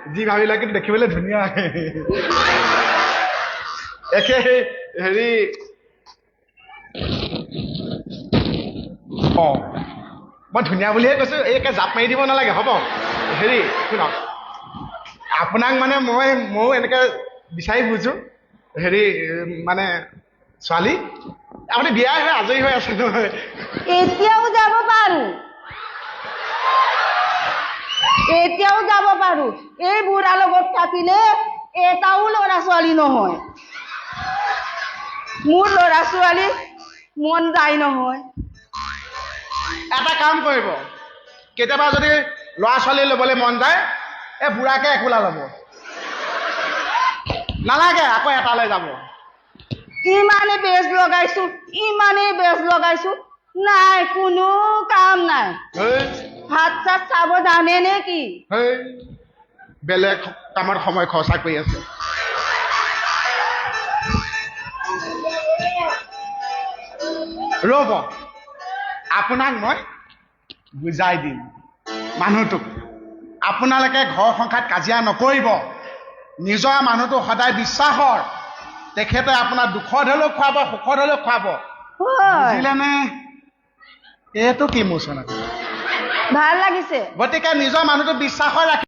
যি ভাবিলা কিন্তু দেখিবলৈ ধুনীয়া একে হেৰি মই ধুনীয়া বুলিহে কৈছো একে জাপ মাৰি দিব নালাগে হ'ব হেৰি শুনক আপোনাক মানে ময়ো এনেকে বিচাৰি বুজো হেৰি মানে ছোৱালী আপুনি বিয়া হৈ আজৰি হৈ আছে নহয় এতিয়াও যাব পাৰো এই বুঢ়াৰ লগত থাকিলে এটাও ল'ৰা ছোৱালী নহয় মোৰ ল'ৰা ছোৱালী মন যায় নহয় এটা কাম কৰিব কেতিয়াবা যদি ল'ৰা ছোৱালী ল'বলৈ মন যায় এই বুঢ়াকে একোলা ল'ব নালাগে আকৌ এটালৈ যাব ইমানেই বেজ লগাইছো নাই কোনো কাম নাই ভাত চাত খাব জানে নে কি বেলেগ কামত সময় খৰচা কৰি আছে ৰ'ব আপোনাক মই বুজাই দিম মানুহটোক আপোনালোকে ঘৰ সংসাৰত কাজিয়া নকৰিব নিজৰ মানুহটো সদায় বিশ্বাসৰ তেখেতে আপোনাৰ দুখত হ'লেও খুৱাব সুখত হ'লেও খুৱাব বুজিলেনে এইটো কি মোচন ভাল লাগিছে গতিকে নিজৰ মানুহটো বিশ্বাসৰ ৰাখি